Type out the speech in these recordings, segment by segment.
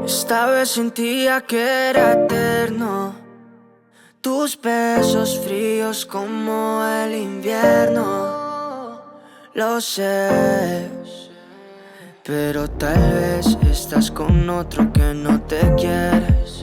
Esta vez sentía que era eterno, tus besos fríos como el invierno. Lo sé, pero tal vez estás con otro que no te quieres.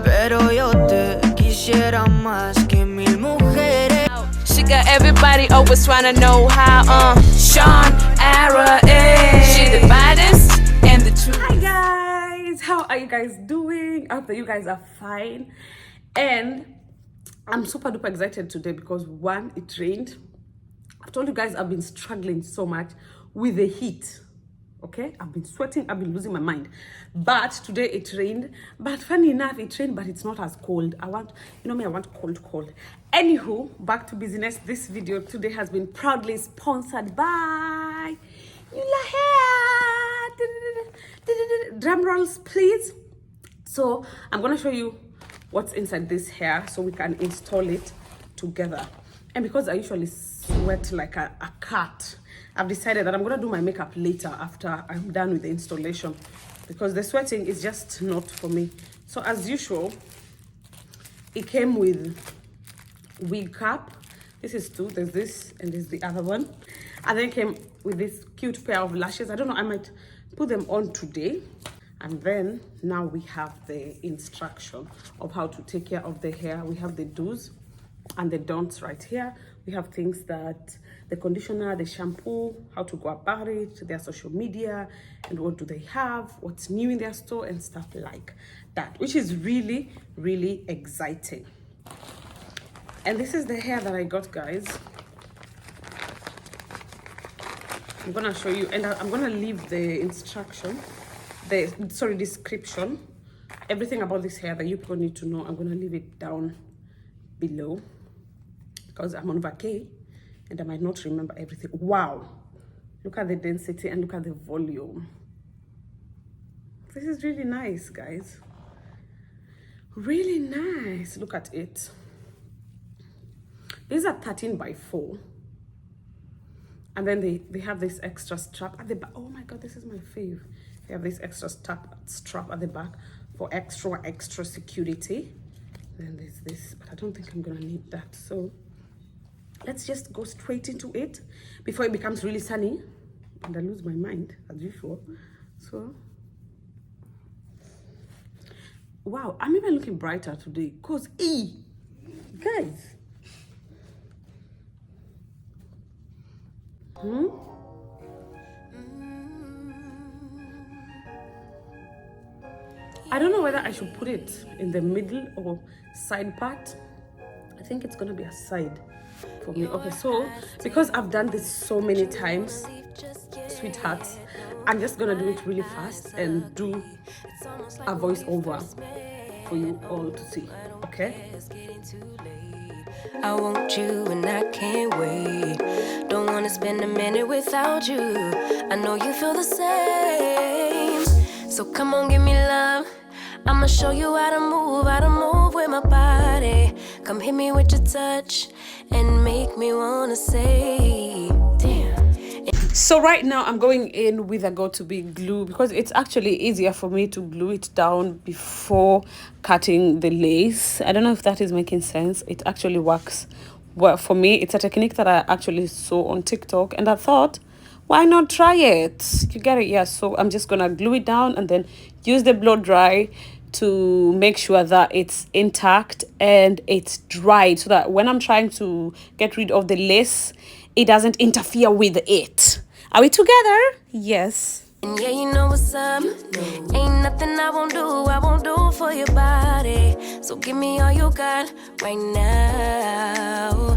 Pero yo te quisiera más que 1000 mujeres. She got everybody always trying to know how Sean Ara is. She the baddest and the truth. Hi guys, how are you guys doing? I hope that you guys are fine. And I'm super duper excited today because one, it rained. I've told you guys I've been struggling so much with the heat. Okay, I've been sweating, I've been losing my mind. But today it rained. But funny enough, it rained, but it's not as cold. I want cold. Anywho, back to business. This video today has been proudly sponsored by ULAHAIR. Drum rolls, please. So I'm gonna show you what's inside this hair so we can install it together. And because I usually sweat like a cat, I've decided that I'm gonna do my makeup later after I'm done with the installation because the sweating is just not for me. So as usual, it came with wig cap. This is two, there's this and there's the other one. And then came with this cute pair of lashes. I don't know, I might put them on today. And then now we have the instruction of how to take care of the hair. We have the do's and the don'ts right here. We have things that the conditioner, the shampoo, how to go about it, their social media, and what do they have, what's new in their store, and stuff like that, which is really, really exciting. And this is the hair that I got, guys. I'm gonna show you, and I'm gonna leave the description, everything about this hair that you people need to know. I'm gonna leave it down below because I'm on vacay and I might not remember everything. Wow, look at the density and look at the volume. This is really nice, guys. Really nice. Look at it. These are 13 by 4. And then they have this extra strap at the back. Oh my God, this is my fave. They have this extra strap at the back for extra security. Then there's this, but I don't think I'm gonna need that. So let's just go straight into it before it becomes really sunny and I lose my mind as usual. So, wow, I'm even looking brighter today because guys. I don't know whether I should put it in the middle or side part. I think it's gonna be a side for me. Okay, so because I've done this so many times, sweethearts, I'm just gonna do it really fast and do a voiceover for you all to see. Okay? I want you and I can't wait. Don't wanna spend a minute without you. I know you feel the same. So come on, give me love. I'ma show you how to move with my body. Come hit me with your touch and make me wanna say, damn. So right now I'm going in with a go-to-be glue because it's actually easier for me to glue it down before cutting the lace. I don't know if that is making sense. It actually works well for me. It's a technique that I actually saw on TikTok and I thought, why not try it? You get it? Yeah, so I'm just gonna glue it down and then use the blow dry to make sure that it's intact and it's dried so that when I'm trying to get rid of the lace, it doesn't interfere with it. Are we together? Yes. And yeah, you know what's up. Ain't nothing I won't do for your body. So give me all you got right now.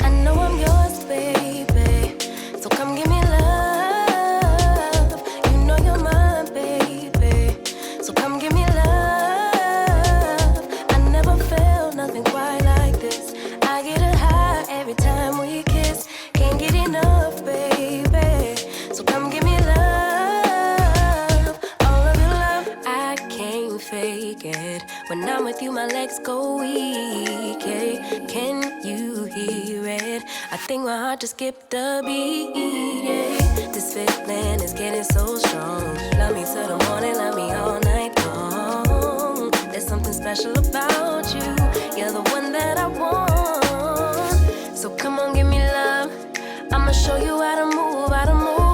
I know I'm yours, baby. So come give me love. You know you're mine, baby. So come give me love. I never felt nothing quite like this. I get a high every time we kiss. Can't get enough, baby. So come give me love. All of your love, I can't fake it. When I'm with you, my legs go weak. Yeah. Can you hear it? I think my heart just skipped a beat. Yeah. This this feeling is getting so strong. Love me till the morning, love me all night long. There's something special about you. You're the one that I want. So come on, give me love. I'ma show you how to move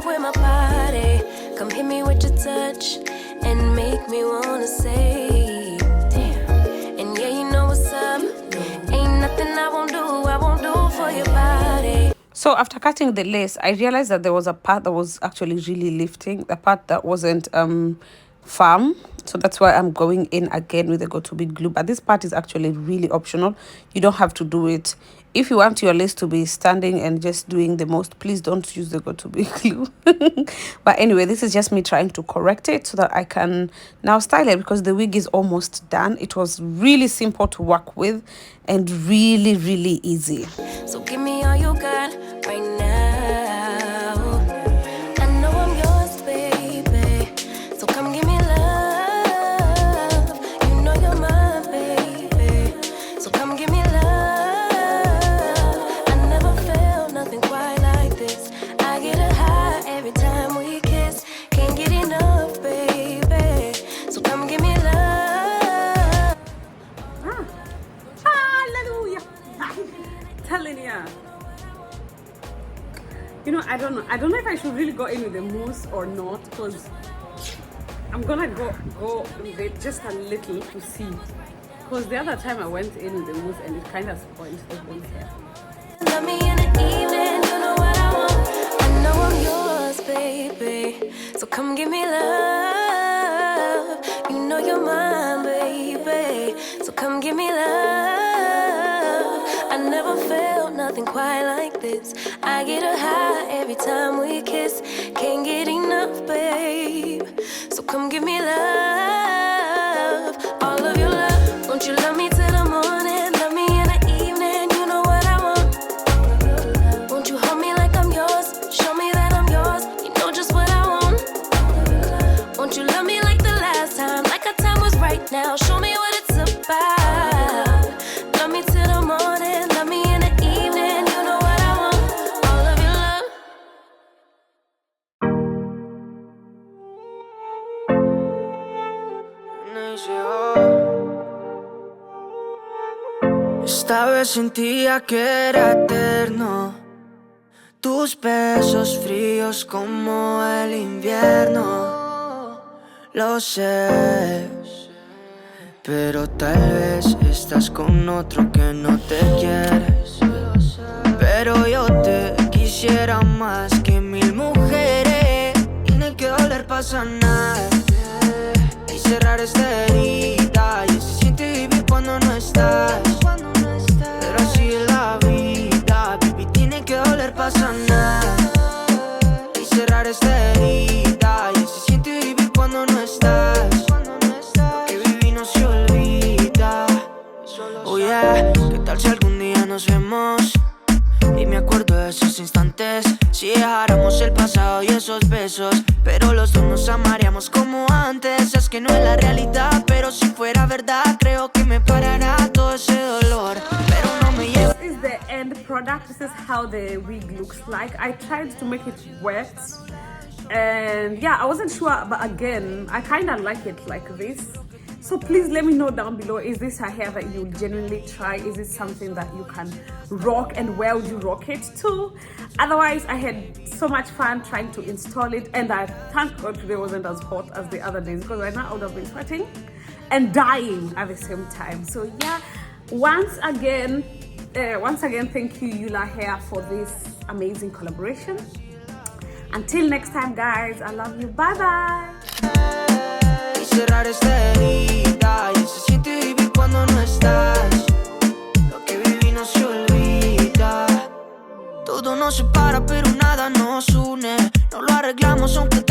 with my body. Come hit me with your touch and make me wanna say, damn. And yeah, you know what's up. Ain't nothing I won't do for your body. So after cutting the lace, I realized that there was a part that was actually really lifting, the part that wasn't firm. So that's why I'm going in again with the go-to-be glue. But this part is actually really optional. You don't have to do it. If you want your lace to be standing and just doing the most, please don't use the go-to-be glue. But anyway, this is just me trying to correct it so that I can now style it, because the wig is almost done. It was really simple to work with and really, really easy. So give me all you got right now. I know I'm yours, baby. So come give me love. You know you're mine, baby. So come give me love. I never felt nothing quite like this. I get a high every time we kiss. Can't get enough, baby. So come give me love. Hallelujah. Telling ya. You know, I don't know if I should really go in with the mousse or not, because I'm gonna go with it just a little to see, because the other time I went in with the mousse and it kind of spoiled the whole hair. Love me in the evening, you know what I want. I know I'm yours, baby. So come give me love. You know you're mine, baby. So come give me love. I never felt nothing quite like this. I get a high every time we kiss. Can't get enough, babe. So come give me love. All of your love. Won't you love me till the morning? Love me in the evening. You know what I want. Won't you hold me like I'm yours? Show me that I'm yours. You know just what I want. Won't you love me like the last time? Like our time was right now. Show me what it's about. Love me till the morning. Love me in the evening. You know what I want. All of your love. Esta vez sentía que era eterno, tus besos fríos como el invierno. Lo sé, pero tal vez estás con otro que no te quieres. Pero yo te quisiera más que 1000 mujeres. Tiene que doler para sanar y cerrar esta herida. Y se siente vivir cuando no estás. Pero así es la vida, baby. Tiene que doler para sanar y cerrar esta herida. Y se siente vivir cuando no estás. Lo que viví no se olvida. Oh yeah, ¿qué tal si algún día nos vemos? Y me acuerdo de esos instantes. Si dejáramos el pasado y esos besos, pero los dos nos amaríamos como antes. Es que no es la realidad, pero si fuera verdad, creo que me parará todo ese dolor. Pero no me lleva. This is the end product. This is how the wig looks like. I tried to make it wet, and yeah, I wasn't sure, but again, I kind of like it like this. So please let me know down below, is this a hair that you genuinely try? Is it something that you can rock, and where would you rock it to? Otherwise, I had so much fun trying to install it, and I thank God today wasn't as hot as the other days, because right now I would have been sweating and dying at the same time. So yeah, once again, thank you ULAHAIR for this amazing collaboration. Until next time, guys, I love you. Bye bye. Cerrar esta herida y se siente vivir cuando no estás. Lo que viví no se olvida. Todo nos separa pero nada nos une. No lo arreglamos aunque